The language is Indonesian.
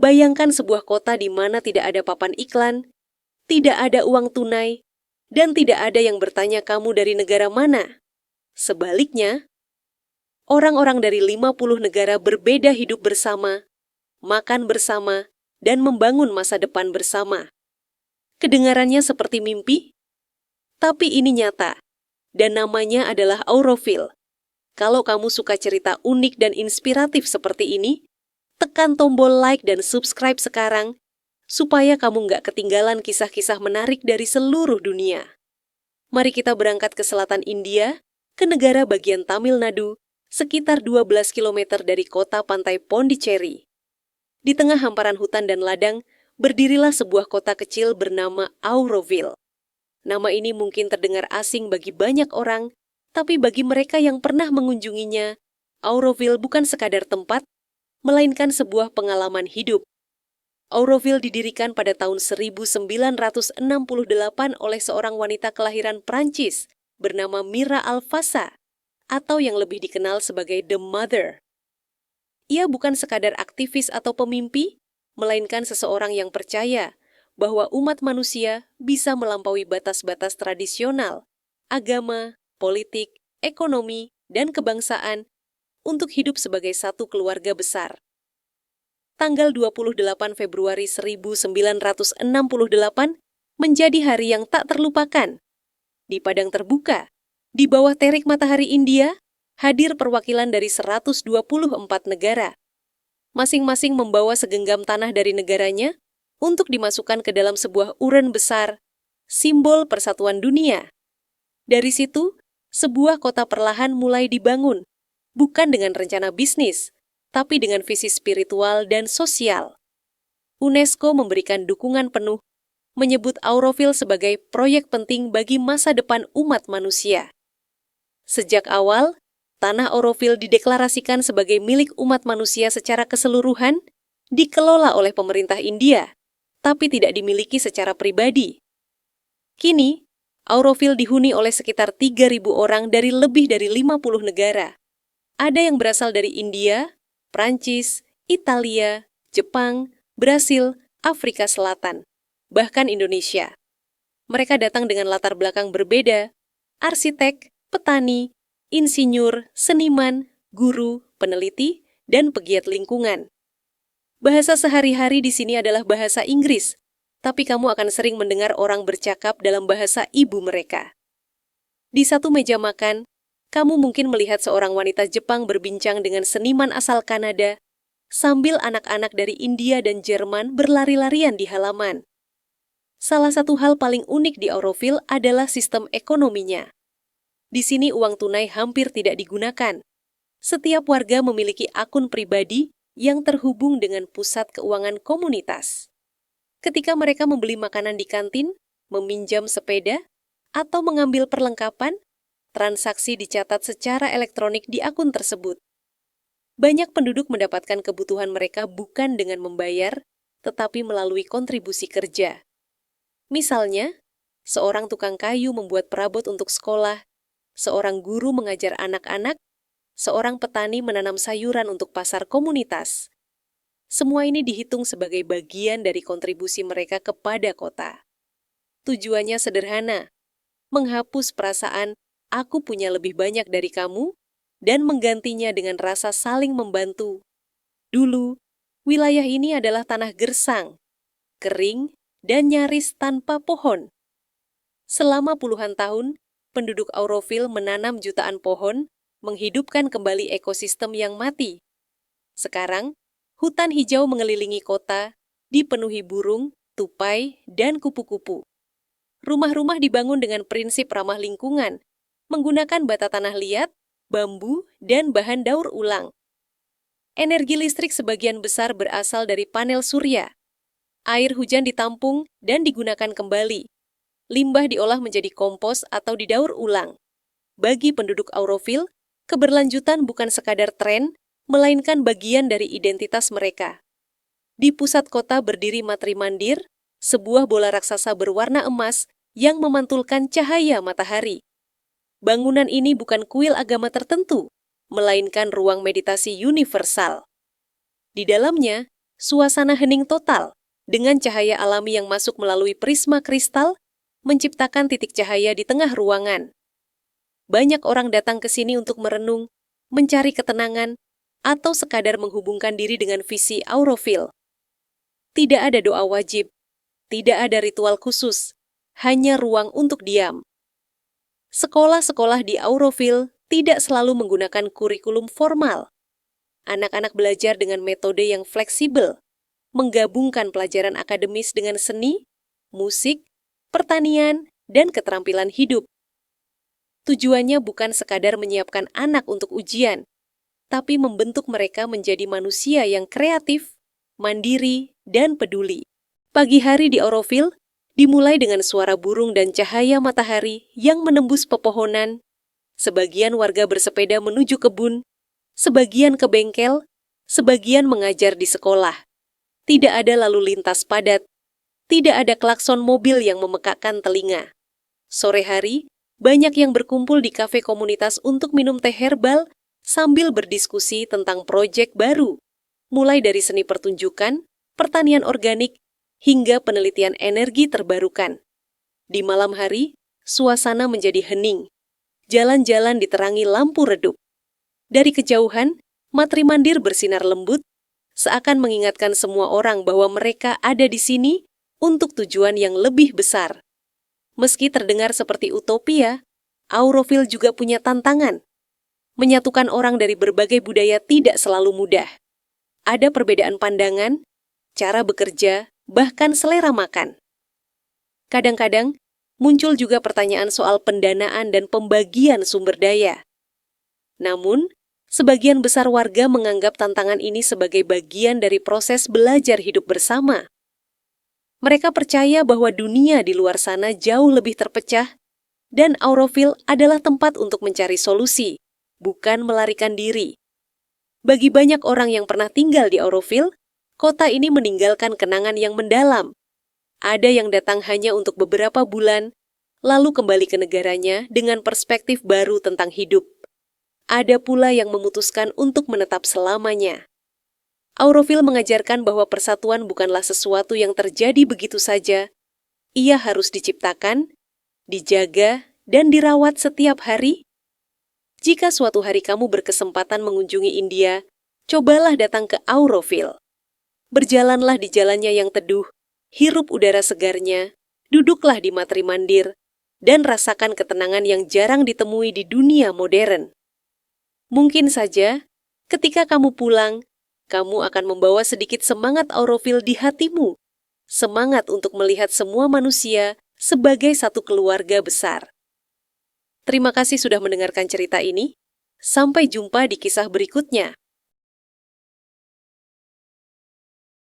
Bayangkan sebuah kota di mana tidak ada papan iklan, tidak ada uang tunai, dan tidak ada yang bertanya kamu dari negara mana. Sebaliknya, orang-orang dari 50 negara berbeda hidup bersama, makan bersama, dan membangun masa depan bersama. Kedengarannya seperti mimpi, tapi ini nyata, dan namanya adalah Auroville. Kalau kamu suka cerita unik dan inspiratif seperti ini, tekan tombol like dan subscribe sekarang, supaya kamu nggak ketinggalan kisah-kisah menarik dari seluruh dunia. Mari kita berangkat ke selatan India, ke negara bagian Tamil Nadu, sekitar 12 km dari kota pantai Pondicherry. Di tengah hamparan hutan dan ladang, berdirilah sebuah kota kecil bernama Auroville. Nama ini mungkin terdengar asing bagi banyak orang, tapi bagi mereka yang pernah mengunjunginya, Auroville bukan sekadar tempat, melainkan sebuah pengalaman hidup. Auroville didirikan pada tahun 1968 oleh seorang wanita kelahiran Prancis bernama Mira Alfassa, atau yang lebih dikenal sebagai The Mother. Ia bukan sekadar aktivis atau pemimpi, melainkan seseorang yang percaya bahwa umat manusia bisa melampaui batas-batas tradisional, agama, politik, ekonomi, dan kebangsaan untuk hidup sebagai satu keluarga besar. Tanggal 28 Februari 1968 menjadi hari yang tak terlupakan. Di padang terbuka, di bawah terik matahari India, hadir perwakilan dari 124 negara. Masing-masing membawa segenggam tanah dari negaranya untuk dimasukkan ke dalam sebuah uren besar, simbol persatuan dunia. Dari situ, sebuah kota perlahan mulai dibangun, bukan dengan rencana bisnis, tapi dengan visi spiritual dan sosial. UNESCO memberikan dukungan penuh, menyebut Auroville sebagai proyek penting bagi masa depan umat manusia. Sejak awal, tanah Auroville dideklarasikan sebagai milik umat manusia secara keseluruhan, dikelola oleh pemerintah India, tapi tidak dimiliki secara pribadi. Kini, Auroville dihuni oleh sekitar 3.000 orang dari lebih dari 50 negara. Ada yang berasal dari India, Prancis, Italia, Jepang, Brasil, Afrika Selatan, bahkan Indonesia. Mereka datang dengan latar belakang berbeda, arsitek, petani, insinyur, seniman, guru, peneliti, dan pegiat lingkungan. Bahasa sehari-hari di sini adalah bahasa Inggris, tapi kamu akan sering mendengar orang bercakap dalam bahasa ibu mereka. Di satu meja makan, kamu mungkin melihat seorang wanita Jepang berbincang dengan seniman asal Kanada, sambil anak-anak dari India dan Jerman berlari-larian di halaman. Salah satu hal paling unik di Auroville adalah sistem ekonominya. Di sini uang tunai hampir tidak digunakan. Setiap warga memiliki akun pribadi yang terhubung dengan pusat keuangan komunitas. Ketika mereka membeli makanan di kantin, meminjam sepeda, atau mengambil perlengkapan, transaksi dicatat secara elektronik di akun tersebut. Banyak penduduk mendapatkan kebutuhan mereka bukan dengan membayar, tetapi melalui kontribusi kerja. Misalnya, seorang tukang kayu membuat perabot untuk sekolah, seorang guru mengajar anak-anak, seorang petani menanam sayuran untuk pasar komunitas. Semua ini dihitung sebagai bagian dari kontribusi mereka kepada kota. Tujuannya sederhana, menghapus perasaan aku punya lebih banyak dari kamu dan menggantinya dengan rasa saling membantu. Dulu, wilayah ini adalah tanah gersang, kering, dan nyaris tanpa pohon. Selama puluhan tahun, penduduk Auroville menanam jutaan pohon, menghidupkan kembali ekosistem yang mati. Sekarang, hutan hijau mengelilingi kota, dipenuhi burung, tupai, dan kupu-kupu. Rumah-rumah dibangun dengan prinsip ramah lingkungan, menggunakan bata tanah liat, bambu, dan bahan daur ulang. Energi listrik sebagian besar berasal dari panel surya. Air hujan ditampung dan digunakan kembali. Limbah diolah menjadi kompos atau didaur ulang. Bagi penduduk Auroville, keberlanjutan bukan sekadar tren, melainkan bagian dari identitas mereka. Di pusat kota berdiri Matri Mandir, sebuah bola raksasa berwarna emas yang memantulkan cahaya matahari. Bangunan ini bukan kuil agama tertentu, melainkan ruang meditasi universal. Di dalamnya, Suasana hening total, dengan cahaya alami yang masuk melalui prisma kristal, menciptakan titik cahaya di tengah ruangan. Banyak orang datang ke sini untuk merenung, mencari ketenangan, atau sekadar menghubungkan diri dengan visi Auroville. Tidak ada doa wajib, tidak ada ritual khusus, hanya ruang untuk diam. Sekolah-sekolah di Auroville tidak selalu menggunakan kurikulum formal. Anak-anak belajar dengan metode yang fleksibel, menggabungkan pelajaran akademis dengan seni, musik, pertanian, dan keterampilan hidup. Tujuannya bukan sekadar menyiapkan anak untuk ujian, tapi membentuk mereka menjadi manusia yang kreatif, mandiri, dan peduli. Pagi hari di Auroville dimulai dengan suara burung dan cahaya matahari yang menembus pepohonan. Sebagian warga bersepeda menuju kebun, sebagian ke bengkel, sebagian mengajar di sekolah. Tidak ada lalu lintas padat, tidak ada klakson mobil yang memekakkan telinga. Sore hari, banyak yang berkumpul di kafe komunitas untuk minum teh herbal sambil berdiskusi tentang proyek baru, mulai dari seni pertunjukan, pertanian organik, hingga penelitian energi terbarukan. Di malam hari, suasana menjadi hening. Jalan-jalan diterangi lampu redup. Dari kejauhan, materi mandir bersinar lembut, seakan mengingatkan semua orang bahwa mereka ada di sini untuk tujuan yang lebih besar. Meski terdengar seperti utopia, Auroville juga punya tantangan. Menyatukan orang dari berbagai budaya tidak selalu mudah. Ada perbedaan pandangan, cara bekerja, bahkan selera makan. Kadang-kadang, muncul juga pertanyaan soal pendanaan dan pembagian sumber daya. Namun, sebagian besar warga menganggap tantangan ini sebagai bagian dari proses belajar hidup bersama. Mereka percaya bahwa dunia di luar sana jauh lebih terpecah, dan Auroville adalah tempat untuk mencari solusi, bukan melarikan diri. Bagi banyak orang yang pernah tinggal di Auroville, kota ini meninggalkan kenangan yang mendalam. Ada yang datang hanya untuk beberapa bulan, lalu kembali ke negaranya dengan perspektif baru tentang hidup. Ada pula yang memutuskan untuk menetap selamanya. Auroville mengajarkan bahwa persatuan bukanlah sesuatu yang terjadi begitu saja. Ia harus diciptakan, dijaga, dan dirawat setiap hari. Jika suatu hari kamu berkesempatan mengunjungi India, cobalah datang ke Auroville. Berjalanlah di jalannya yang teduh, hirup udara segarnya, duduklah di materi mandir, dan rasakan ketenangan yang jarang ditemui di dunia modern. Mungkin saja, ketika kamu pulang, kamu akan membawa sedikit semangat Auroville di hatimu, semangat untuk melihat semua manusia sebagai satu keluarga besar. Terima kasih sudah mendengarkan cerita ini. Sampai jumpa di kisah berikutnya.